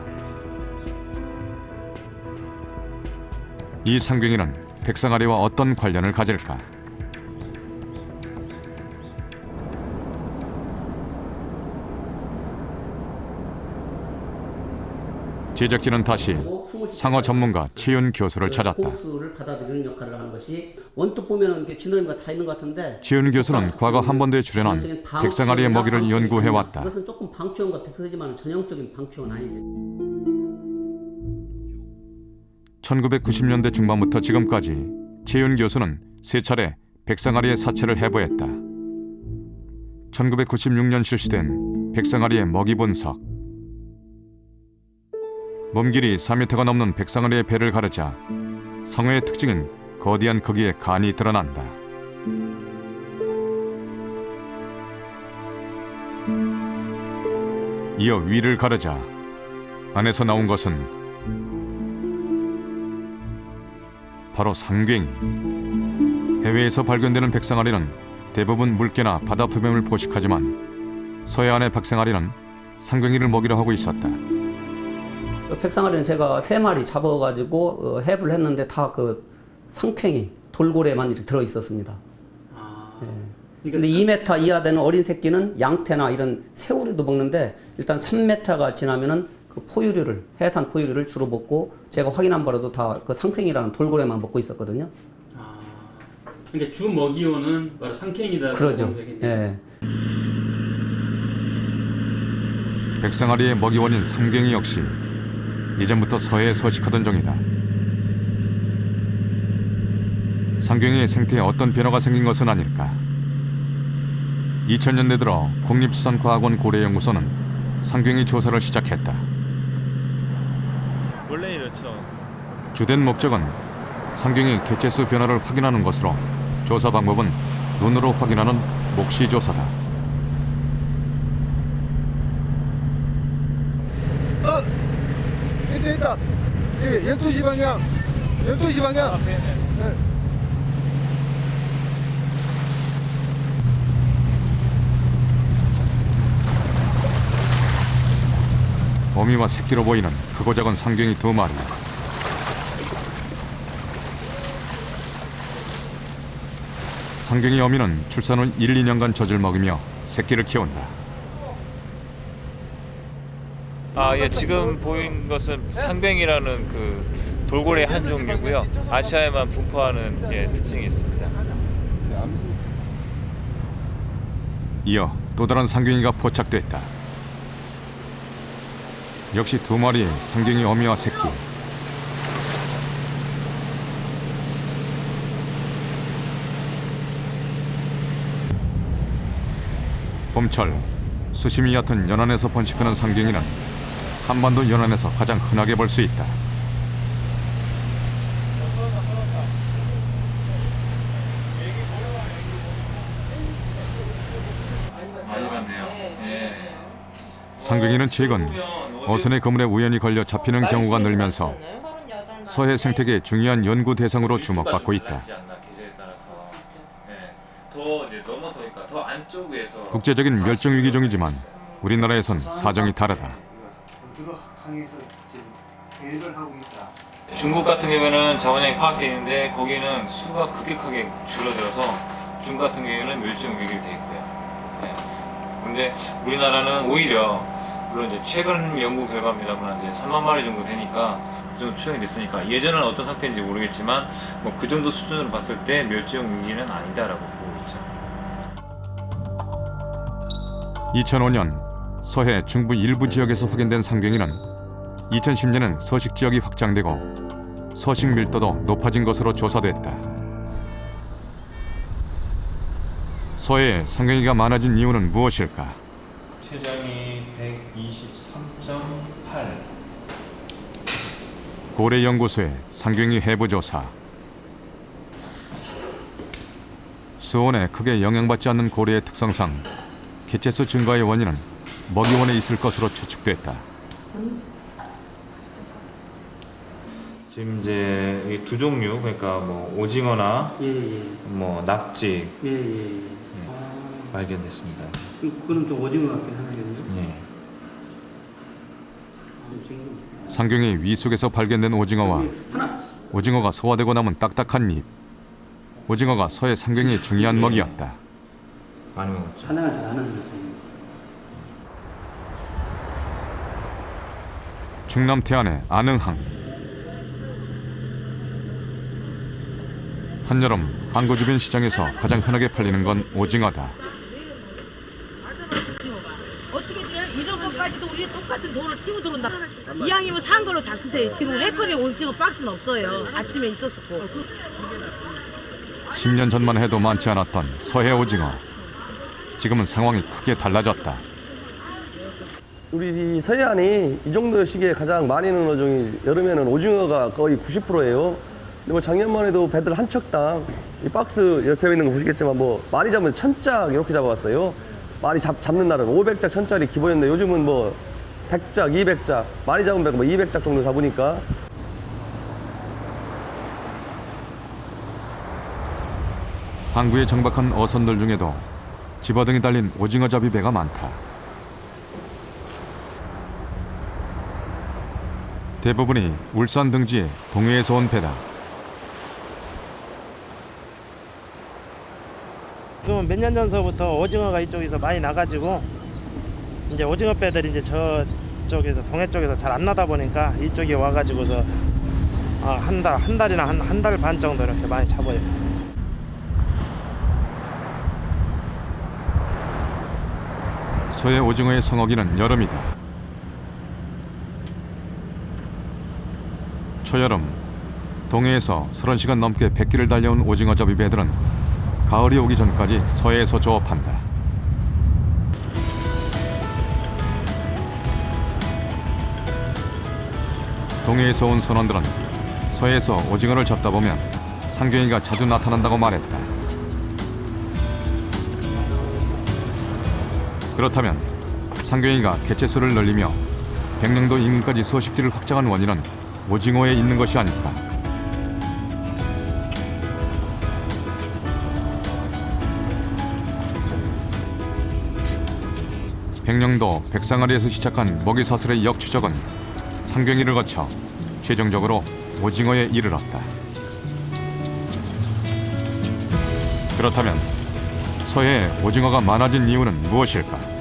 이 상괭이는 백상아리와 어떤 관련을 가질까? 제작진은 다시 상어 전문가 최윤 교수를 찾았다. 호수를 받아들이는 역할을 하는 것이 원뜻 보면은 이게 진원이가 다 있는 것 같은데 최윤 교수는 과거 한번도에 출연한 백상아리의 먹이를 연구해왔다. 이것은 조금 방치원과 비슷하지만 전형적인 방치원 아니지. 1990년대 중반부터 지금까지 최윤 교수는 3차례 백상아리의 사체를 해부했다. 1996년 실시된 백상아리의 먹이 분석. 몸길이 4m가 넘는 백상아리의 배를 가르자 상어의 특징인 거대한 크기의 간이 드러난다. 이어 위를 가르자 안에서 나온 것은 바로 상괭이. 해외에서 발견되는 백상아리는 대부분 물개나 바다 표범을 포식하지만 서해안의 백상아리는 상괭이를 먹이로 하고 있었다. 백상아리는 제가 3마리 잡아가지고 해부를 했는데 다 그 상괭이, 돌고래만 이렇게 들어 있었습니다. 근데 2m 이하 되는 어린 새끼는 양태나 이런 새우류도 먹는데 일단 3m가 지나면은 그 포유류를, 해산 포유류를 주로 먹고 제가 확인한 바로도 다 그 상괭이라는 돌고래만 먹고 있었거든요. 그러니까 주 먹이원은 바로 상괭이다. 그러죠. 예. 백상아리의 먹이원인 상괭이 역시 예전부터 서해에 서식하던 종이다. 상괭이의 생태에 어떤 변화가 생긴 것은 아닐까. 2000년대 들어 국립수산과학원 고래연구소는 상괭이 조사를 시작했다. 원래 이렇죠. 주된 목적은 상괭이 개체수 변화를 확인하는 것으로 조사 방법은 눈으로 확인하는 목시 조사다. 있다. 12시 방향. 12시 방향. 어미와 새끼로 보이는 크고 작은 상괭이 2마리. 상괭이 어미는 출산 후 1, 2년간 젖을 먹이며 새끼를 키운다. 예, 지금 보인 것은 상괭이라는 그 돌고래 한 종류고요. 아시아에만 분포하는 특징이 있습니다. 이어 또 다른 상괭이가 포착됐다. 역시 2마리의 상괭이 어미와 새끼. 봄철 수심이 얕은 연안에서 번식하는 상괭이는 한반도 연안에서 가장 흔하게 볼 수 있다. 많이 봤네요. 상괭이는 최근 어선의 그물에 우연히 걸려 잡히는 경우가 늘면서 서해 생태계의 중요한 연구 대상으로 주목받고 있다. 더 넘어서 그러니까 더 안쪽에서 국제적인 멸종위기종이지만 우리나라에선 사정이 다르다. 중국 같은 경우에는 자원량이 파악되어 있는데 거기는 수가 급격하게 줄어들어서 중국 같은 경우에는 멸종 위기로 되어 있고요. 그런데 우리나라는 오히려 물론 이제 최근 연구 결과입니다만 이제 3만 마리 정도 되니까 그 정도 추정이 됐으니까 예전은 어떤 상태인지 모르겠지만 뭐 그 정도 수준으로 봤을 때 멸종 위기는 아니다라고 보고 있죠. 2005년 서해 중부 일부 지역에서 확인된 상괭이는 2010년엔 서식 지역이 확장되고 서식 밀도도 높아진 것으로 조사됐다. 서해에 상괭이가 많아진 이유는 무엇일까? 체장이 123.8. 고래연구소의 상괭이 해부조사. 수온에 크게 영향받지 않는 고래의 특성상 개체수 증가의 원인은 먹이원에 있을 것으로 추측됐다. 지금 이제 두 종류 그러니까 뭐 오징어나 뭐 낙지 발견됐습니다. 그거는 좀 오징어 같긴 하네요. 상괭이 위속에서 발견된 오징어와 오징어가 소화되고 남은 딱딱한 잎. 오징어가 서해 상괭이의 중요한 먹이였다. 많이 먹었죠. 사냥을 잘하는 녀석입니다. 충남 태안의 안흥항. 한여름 항구 주변 시장에서 가장 흔하게 팔리는 건 오징어다. 어떻게 돼? 이런 것까지도 우리 똑같은 돈을 치고 들어온다. 이왕이면 산 걸로 잡수세요. 지금 회거리 오징어 박스는 없어요. 아침에 있었었고. 10년 전만 해도 많지 않았던 서해 오징어. 지금은 상황이 크게 달라졌다. 우리 서해안이 이 정도 시기에 가장 많이 있는 어종이 여름에는 오징어가 거의 90%예요. 근데 뭐 작년만 해도 배들 한 척당 이 박스 옆에 있는 거 보시겠지만 뭐 많이 잡으면 1000짝 이렇게 잡아왔어요. 많이 잡는 날은 500짝 1000짜리 기본인데 요즘은 뭐 100짝, 200짝 많이 잡으면 뭐 200짝 정도 잡으니까. 항구에 정박한 어선들 중에도 집어등이 달린 오징어 잡이 배가 많다. 대부분이 울산 등지의 동해에서 온 배다. 지금 몇 년 전서부터 오징어가 이쪽에서 많이 나가지고 이제 오징어 배들이 이제 저쪽에서 동해 쪽에서 잘 안 나다 보니까 이쪽에 와가지고서 한 달이나 한 달 반 정도 이렇게 많이 잡아요. 서해 오징어의 성어기는 여름이다. 초여름 동해에서 30시간 넘게 백기를 달려온 오징어 잡이 배들은 가을이 오기 전까지 서해에서 조업한다. 동해에서 온 선원들은 서해에서 오징어를 잡다 보면 상경이가 자주 나타난다고 말했다. 그렇다면 상경이가 개체수를 늘리며 백령도 인근까지 서식지를 확장한 원인은 오징어에 있는 것이 아닐까. 백령도 백상아리에서 시작한 먹이사슬의 역추적은 상경이를 거쳐 최종적으로 오징어에 이르렀다. 그렇다면 서해에 오징어가 많아진 이유는 무엇일까?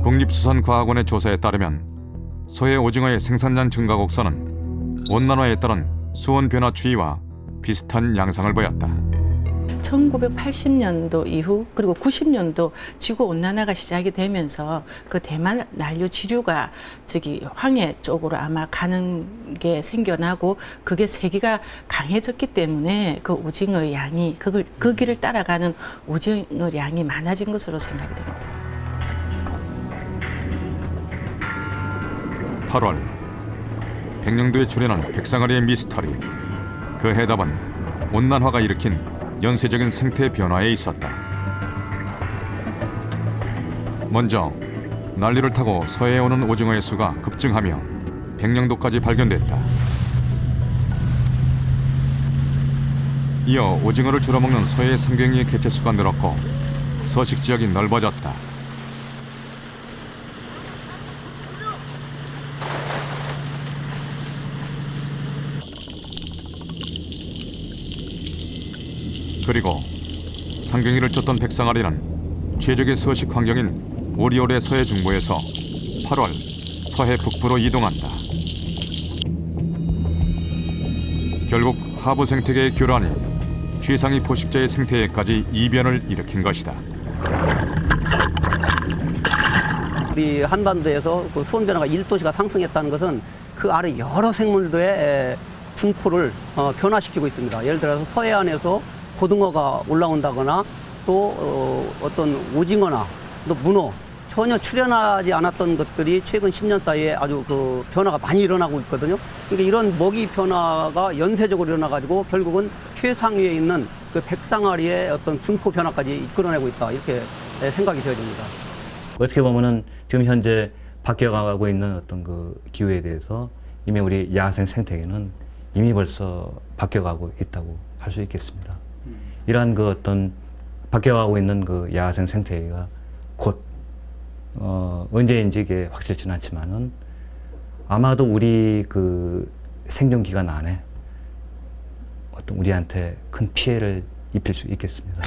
국립수산과학원의 조사에 따르면 서해 오징어의 생산량 증가 곡선은 온난화에 따른 수온 변화 추이와 비슷한 양상을 보였다. 1980년도 이후 그리고 90년도 지구 온난화가 시작이 되면서 그 대만 난류 지류가 황해 쪽으로 아마 가는 게 생겨나고 그게 세기가 강해졌기 때문에 그 오징어의 양이 그 길을 따라가는 오징어 양이 많아진 것으로 생각이 됩니다. 8월 백령도에 출현한 백상아리의 미스터리. 그 해답은 온난화가 일으킨 연쇄적인 생태 변화에 있었다. 먼저 난리를 타고 서해에 오는 오징어의 수가 급증하며 백령도까지 발견됐다. 이어 오징어를 주로 먹는 서해 상경이의 개체수가 늘었고 서식 지역이 넓어졌다. 그리고 상경이를 쫓던 백상아리는 최적의 서식 환경인 오리올의 서해 중부에서 8월 서해 북부로 이동한다. 결국 하부 생태계의 교란이 최상위 포식자의 생태계까지 이변을 일으킨 것이다. 우리 한반도에서 그 수온 변화가 1도씨가 상승했다는 것은 그 아래 여러 생물들의 분포를 변화시키고 있습니다. 예를 들어서 서해안에서 고등어가 올라온다거나 또 어떤 오징어나 또 문어 전혀 출현하지 않았던 것들이 최근 10년 사이에 아주 그 변화가 많이 일어나고 있거든요. 그러니까 이런 먹이 변화가 연쇄적으로 일어나가지고 결국은 최상위에 있는 그 백상아리의 어떤 분포 변화까지 이끌어내고 있다 이렇게 생각이 되어집니다. 어떻게 보면은 지금 현재 바뀌어가고 있는 어떤 그 기후에 대해서 이미 우리 야생 생태계는 이미 벌써 바뀌어가고 있다고 할 수 있겠습니다. 이러한 그 어떤 바뀌어가고 있는 그 야생 생태계가 곧 언제인지 이게 확실치는 않지만은 아마도 우리 그 생존 기간 안에 어떤 우리한테 큰 피해를 입힐 수 있겠습니다.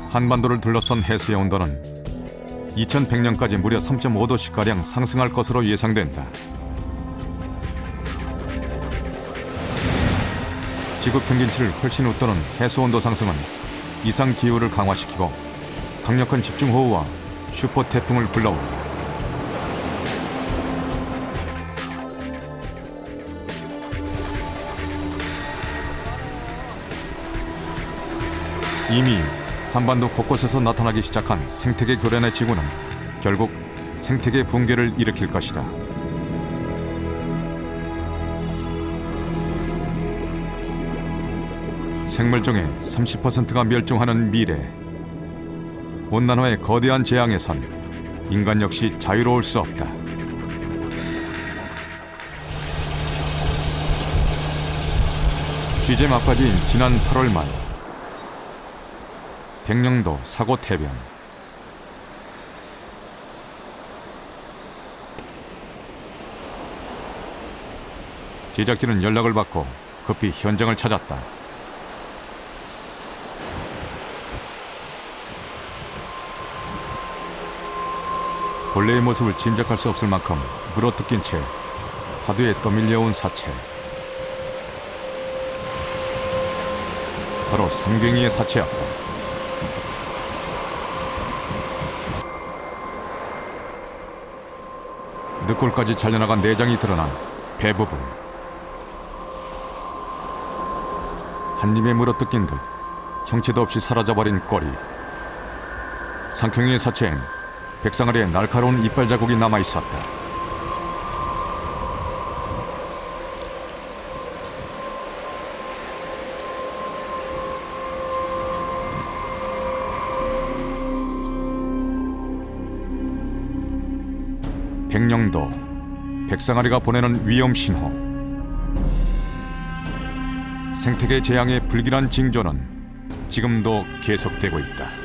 한반도를 둘러싼 해수의 온도는 2100년까지 무려 3.5도씩가량 상승할 것으로 예상된다. 지구 평균치를 훨씬 웃도는 해수 온도 상승은 이상 기후를 강화시키고 강력한 집중호우와 슈퍼 태풍을 불러온다. 이미 한반도 곳곳에서 나타나기 시작한 생태계 교란의 지구는 결국 생태계 붕괴를 일으킬 것이다. 생물종의 30%가 멸종하는 미래. 온난화의 거대한 재앙에선 인간 역시 자유로울 수 없다. 취재 막바지인 지난 8월 말 백령도 사고태변. 제작진은 연락을 받고 급히 현장을 찾았다. 본래의 모습을 짐작할 수 없을 만큼 물어뜯긴 채 파도에 떠밀려온 사체. 바로 성갱이의 사체였다. 늑골까지 잘려나간 내장이 드러난 배 부분. 한 입에 물어뜯긴 듯 형체도 없이 사라져버린 꼬리. 상경이의 사체엔 백상아리의 날카로운 이빨 자국이 남아있었다. 백령도, 백상아리가 보내는 위험 신호. 생태계 재앙의 불길한 징조는 지금도 계속되고 있다.